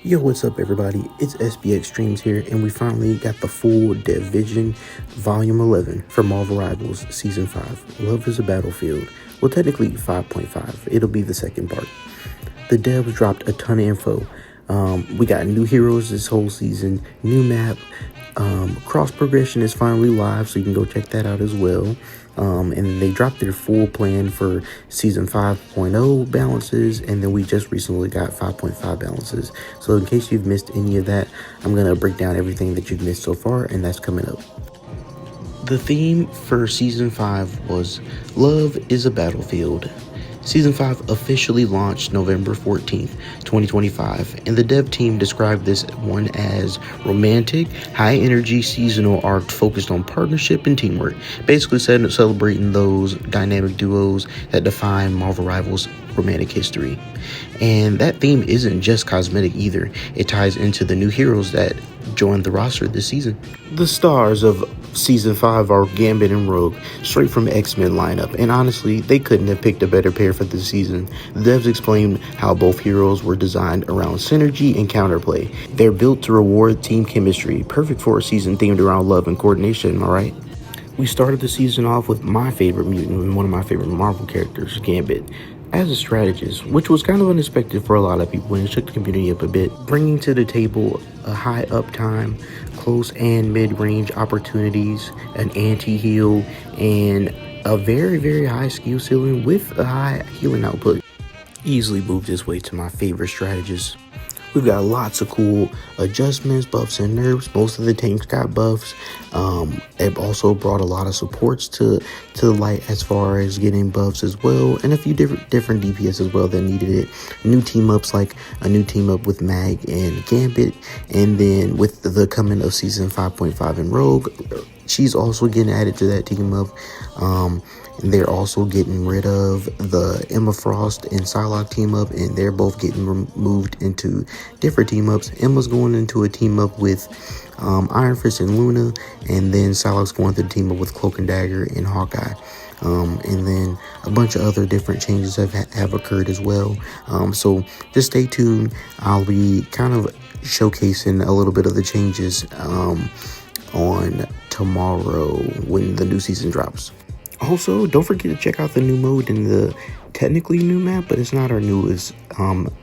Yo, what's up, everybody? It's SBX Streams here, and we finally got the full Division Volume 11 for Marvel Rivals Season 5. Love is a Battlefield. Well, technically 5.5. It'll be the second part. The devs dropped a ton of info. We got new heroes this whole season, new map. Cross progression is finally live, so you can go check that out as well. And they dropped their full plan for season 5.0 balances, and then we just recently got 5.5 balances. So in case you've missed any of that, I'm gonna break down everything that you've missed so far, and that's coming up. The theme for season 5 was Love is a Battlefield. Season 5 officially launched November 14th, 2025, and the dev team described this one as romantic, high-energy seasonal arc focused on partnership and teamwork, basically celebrating those dynamic duos that define Marvel Rivals' romantic history. And that theme isn't just cosmetic either. It ties into the new heroes that joined the roster this season. The stars of Season 5 are Gambit and Rogue, straight from X-Men lineup, and honestly, they couldn't have picked a better pair for this season. The devs explained how both heroes were designed around synergy and counterplay. They're built to reward team chemistry, perfect for a season themed around love and coordination, am I right? We started the season off with my favorite mutant and one of my favorite Marvel characters, Gambit, as a strategist, which was kind of unexpected for a lot of people and it shook the community up a bit, bringing to the table a high uptime, close and mid-range opportunities, an anti-heal, and a very, very high skill ceiling with a high healing output. Easily moved his way to my favorite strategist. We've got lots of cool adjustments, buffs, and nerfs. Most of the tanks got buffs. It also brought a lot of supports to the light as far as getting buffs as well, and a few different DPS as well that needed it. New team ups, like a new team up with Mag and Gambit, and then with the coming of season 5.5 in Rogue, she's also getting added to that team up. And they're also getting rid of the Emma Frost and Psylocke team up, and they're both getting moved into different team ups. Emma's going into a team up with Iron Fist and Luna, and then Psylocke's going to the team up with Cloak and Dagger and Hawkeye. And then a bunch of other different changes have occurred as well. So just stay tuned. I'll be kind of showcasing a little bit of the changes on tomorrow when the new season drops. Also, don't forget to check out the new mode in the technically new map, but it's not our newest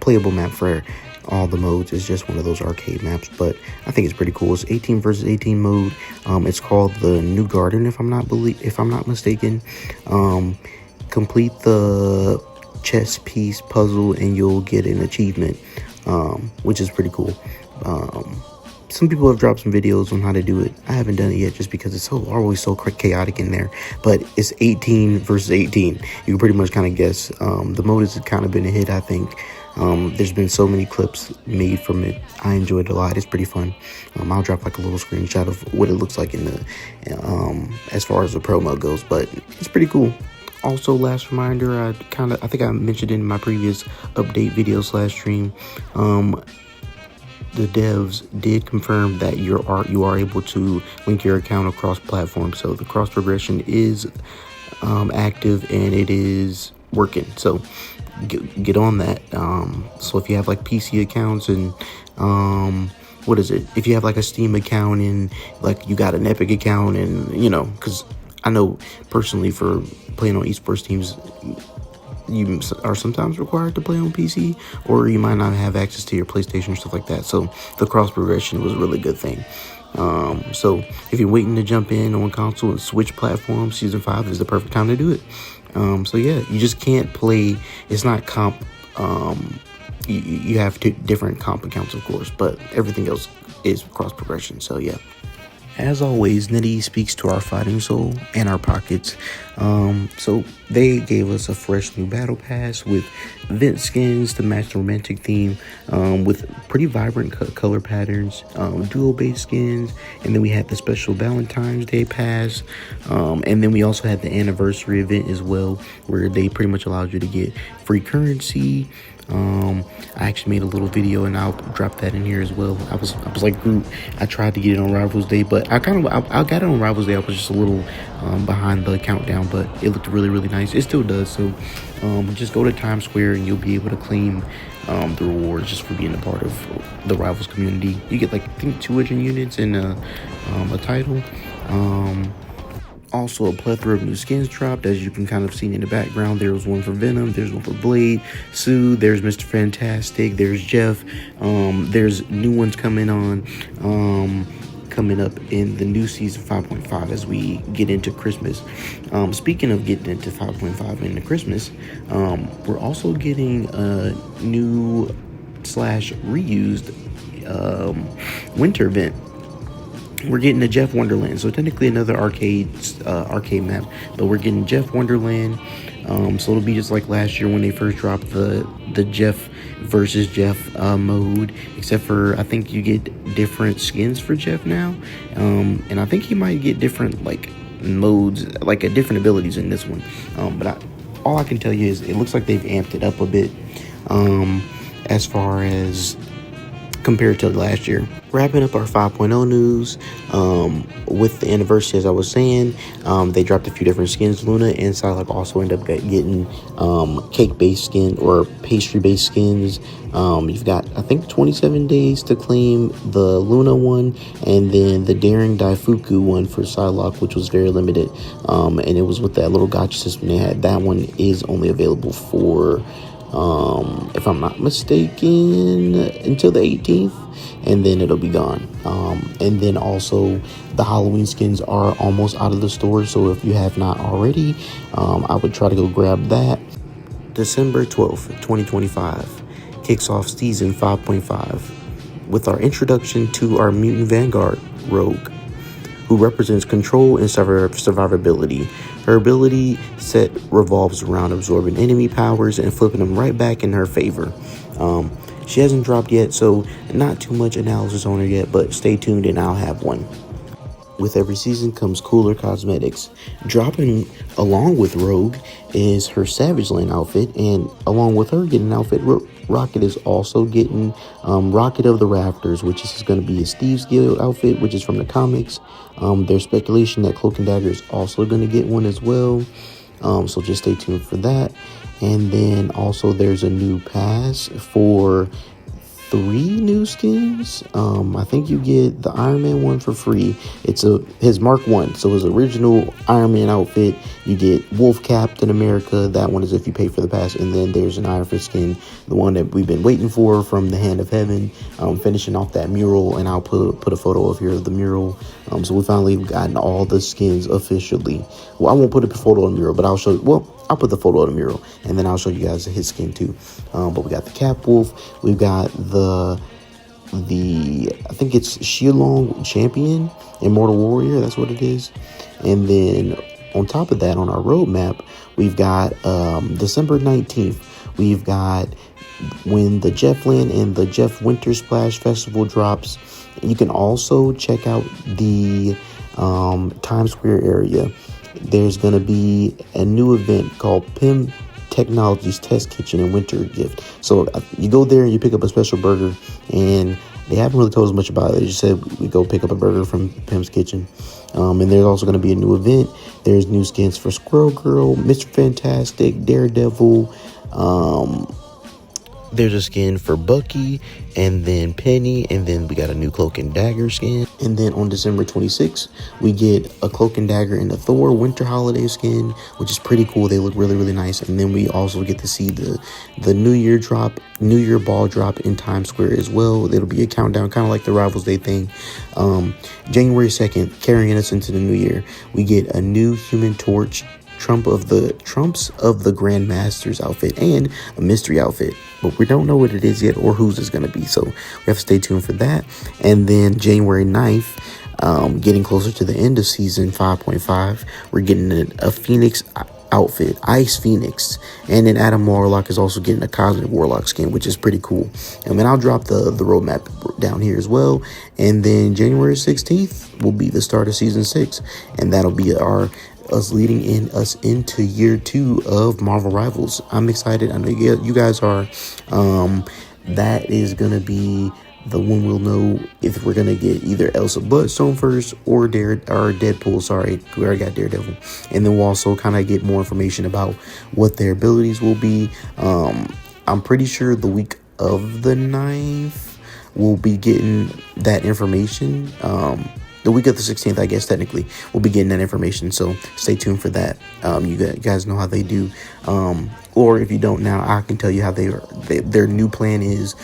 playable map for all the modes. It's just one of those arcade maps, but I think it's pretty cool. It's 18 versus 18 mode. It's called the New Garden, if I'm not mistaken. Complete the chess piece puzzle and you'll get an achievement, which is pretty cool. Some people have dropped some videos on how to do it. I haven't done it yet just because it's always so chaotic in there. But it's 18 versus 18. You can pretty much kind of guess. The mode has kind of been a hit, I think. There's been so many clips made from it. I enjoyed it a lot. It's pretty fun. I'll drop like a little screenshot of what it looks like in the as far as the promo goes. But it's pretty cool. Also, last reminder, I think I mentioned in my previous update video / stream. The devs did confirm that you are able to link your account across platforms. So the cross progression is active and it is working. So get on that. So if you have like PC accounts and if you have like a Steam account and like you got an Epic account, and because I know personally for playing on esports teams, you are sometimes required to play on PC, or you might not have access to your PlayStation or stuff like that. So the cross progression was a really good thing. So if you're waiting to jump in on console and switch platforms, season 5 is the perfect time to do it. So yeah, you just can't play. It's not comp. You have two different comp accounts, of course, but everything else is cross progression. So yeah. As always, Nitty speaks to our fighting soul and our pockets. So they gave us a fresh new battle pass with vent skins to match the romantic theme, with pretty vibrant color patterns, duo-based skins, and then we had the special Valentine's Day pass, and then we also had the anniversary event as well, where they pretty much allowed you to get free currency. I actually made a little video and I'll drop that in here as well. I was like Groot. I tried to get it on Rivals Day, but I got it on Rivals Day. I was just a little behind the countdown, but it looked really, really nice. It still does. So just go to Times Square and you'll be able to claim the rewards just for being a part of the Rivals community. You get like, I think, 200 units and a title. Also, a plethora of new skins dropped, as you can kind of see in the background. There was one for Venom, there's one for Blade, Sue, there's Mr. Fantastic, there's Jeff. There's new ones coming on, coming up in the new season 5.5 as we get into Christmas. Speaking of getting into 5.5 into Christmas, we're also getting a new / reused winter event. We're getting a Jeff Wonderland, so technically another arcade map, but we're getting Jeff Wonderland. So it'll be just like last year when they first dropped the Jeff versus Jeff mode, except for I think you get different skins for Jeff now, and I think you might get different like modes, like different abilities in this one. All I can tell you is it looks like they've amped it up a bit, as far as compared to last year. Wrapping up our 5.0 news, with the anniversary, as I was saying, they dropped a few different skins. Luna and Psylocke also end up getting cake-based skin or pastry-based skins. You've got, I think, 27 days to claim the Luna one, and then the Daring Daifuku one for Psylocke, which was very limited, and it was with that little gacha system they had. That one is only available for, if I'm not mistaken, until the 18th, and then it'll be gone. And then also the Halloween skins are almost out of the store, so if you have not already, I would try to go grab that. December 12th, 2025 kicks off season 5.5 with our introduction to our Mutant Vanguard Rogue, who represents control and survivability. Her ability set revolves around absorbing enemy powers and flipping them right back in her favor. She hasn't dropped yet, so not too much analysis on her yet, but stay tuned and I'll have one. With every season comes cooler cosmetics. Dropping along with Rogue is her Savage Land outfit, and along with her getting an outfit, Rocket is also getting Rocket of the Rafters, which is going to be a Steve's Guild outfit, which is from the comics. There's speculation that Cloak and Dagger is also going to get one as well, so just stay tuned for that. And then also there's a new pass for 3 new skins. I think you get the Iron Man one for free. It's his Mark 1, so his original Iron Man outfit. You get Wolf Captain America. That one is if you pay for the pass. And then there's an Iron Fist skin, the one that we've been waiting for from the Hand of Heaven, finishing off that mural, and I'll put a photo of here of the mural. So we finally gotten all the skins officially. Well, I won't put a photo on the mural, but I'll show you. Well, I'll put the photo of the mural, and then I'll show you guys his skin too. But we got the Cap Wolf. We've got the I think it's Shilong Champion, Immortal Warrior. That's what it is. And then on top of that, on our roadmap, we've got December 19th. We've got when the Jeff Land and the Jeff Winter Splash Festival drops. You can also check out the Times Square area. There's going to be a new event called PIM Technologies Test Kitchen and Winter Gift. So you go there and you pick up a special burger, and they haven't really told us much about it. They just said we go pick up a burger from Pim's Kitchen. And there's also going to be a new event. There's new skins for Squirrel Girl, Mr. Fantastic, Daredevil. There's a skin for Bucky, and then Penny, and then we got a new Cloak and Dagger skin. And then on December 26th, we get a Cloak and Dagger and a Thor Winter Holiday skin, which is pretty cool. They look really, really nice. And then we also get to see the New Year ball drop in Times Square as well. It'll be a countdown, kind of like the Rivals Day thing. January 2nd, carrying us into the new year, we get a new Human Torch, Trumps of the Grandmasters outfit, and a mystery outfit, but we don't know what it is yet or whose it's going to be, so we have to stay tuned for that. And then January 9th, getting closer to the end of season 5.5, we're getting a Phoenix outfit, Ice Phoenix, and then Adam Warlock is also getting a Cosmic Warlock skin, which is pretty cool. And then I'll drop the roadmap down here as well. And then January 16th will be the start of season 6, and that'll be us leading us into year 2 of Marvel Rivals. I'm excited. I know you guys are. That is gonna be the one we'll know if we're gonna get either Elsa Bloodstone first or Deadpool. Sorry, we already got Daredevil. And then we'll also kind of get more information about what their abilities will be. I'm pretty sure the week of the 9th, we'll be getting that information. The week of the 16th, I guess, technically, we'll be getting that information. So stay tuned for that. You guys know how they do. Or if you don't now, I can tell you how their new plan is.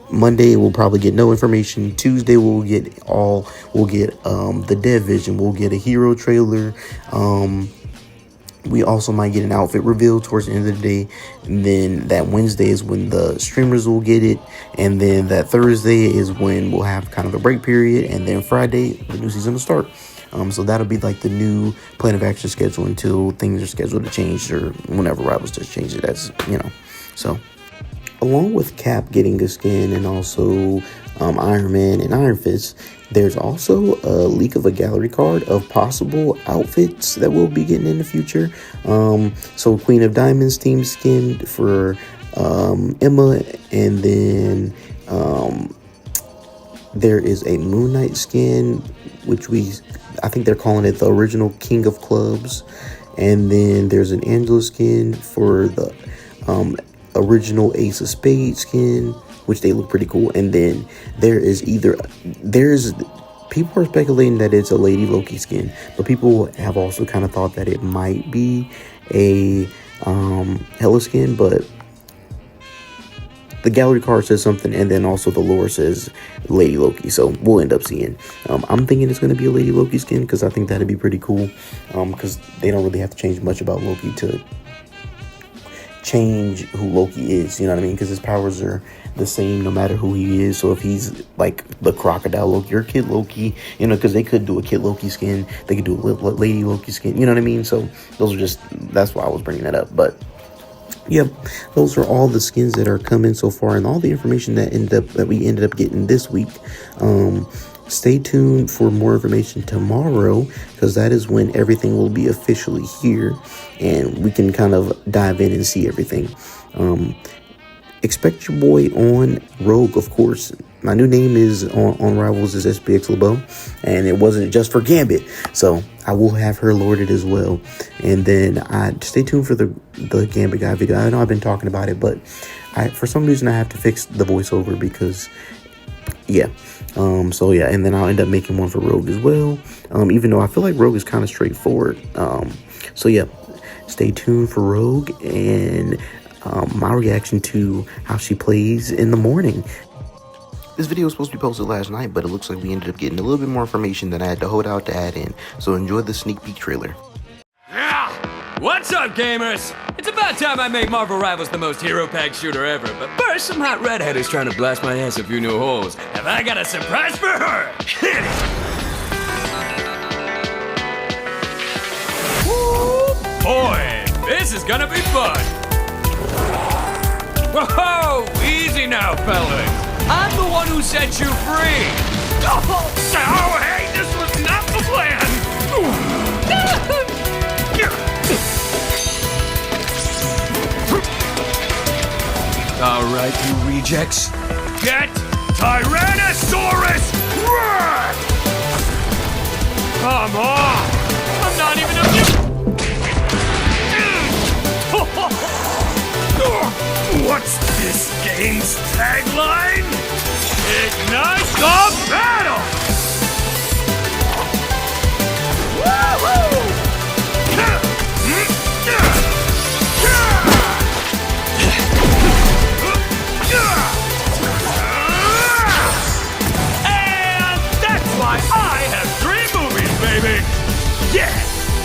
Monday we'll probably get no information. Tuesday we'll get the dev vision. We'll get a hero trailer. We also might get an outfit reveal towards the end of the day. And then that Wednesday is when the streamers will get it. And then that Thursday is when we'll have kind of a break period. And then Friday, the new season will start. So that'll be like the new plan of action schedule until things are scheduled to change, or whenever Rivals does change it, as you know. So along with Cap getting a skin, and also Iron Man and Iron Fist, there's also a leak of a gallery card of possible outfits that we'll be getting in the future. So Queen of Diamonds team skin for Emma, and then there is a Moon Knight skin, which I think they're calling it the original King of Clubs. And then there's an Angela skin for the original Ace of Spades skin, which they look pretty cool. And then people are speculating that it's a Lady Loki skin, but people have also kind of thought that it might be a Hela skin, but the gallery card says something, and then also the lore says Lady Loki, so we'll end up seeing. I'm thinking it's going to be a Lady Loki skin, because I think that'd be pretty cool, because they don't really have to change much about Loki to change who Loki is, you know what I mean? Because his powers are the same no matter who he is. So if he's like the crocodile Loki or Kid Loki, you know, because they could do a Kid Loki skin, they could do a Lady Loki skin, you know what I mean? So that's why I was bringing that up. But yep, those are all the skins that are coming so far, and all the information that we ended up getting this week. Stay tuned for more information tomorrow, because that is when everything will be officially here and we can kind of dive in and see everything. Expect your boy on Rogue, of course. My new name is on Rivals is SPX LeBeau, and it wasn't just for Gambit, so I will have her lorded as well. And then stay tuned for the Gambit guy video. I know I've been talking about it, but for some reason I have to fix the voiceover, because yeah. So yeah, and then I'll end up making one for Rogue as well. Even though I feel like Rogue is kind of straightforward. So yeah, stay tuned for Rogue and my reaction to how she plays in the morning. This video was supposed to be posted last night, but it looks like we ended up getting a little bit more information than I had to hold out to add in. So enjoy the sneak peek trailer. Yeah! What's up, gamers? It's about time I make Marvel Rivals the most hero-packed shooter ever, but first, some hot redhead is trying to blast my ass a few new holes. Have I got a surprise for her? Hit it! Woo! Boy, this is gonna be fun! Whoa! Easy now, fellas! I'm the one who set you free! Oh, hey, this was not the plan! All right, you rejects. Get Tyrannosaurus Rex! Come on! I'm not even a... What's this game's tagline? Ignite the battle! Woo-hoo! And that's why I have 3 movies, baby! Yeah!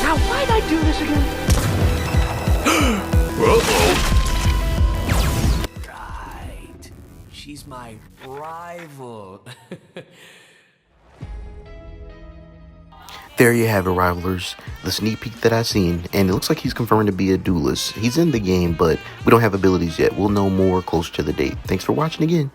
Now, why'd I do this again? Uh-oh. Right. She's my rival. There you have it, Rivalers. The sneak peek that I seen, and it looks like he's confirmed to be a duelist. He's in the game, but we don't have abilities yet. We'll know more closer to the date. Thanks for watching again.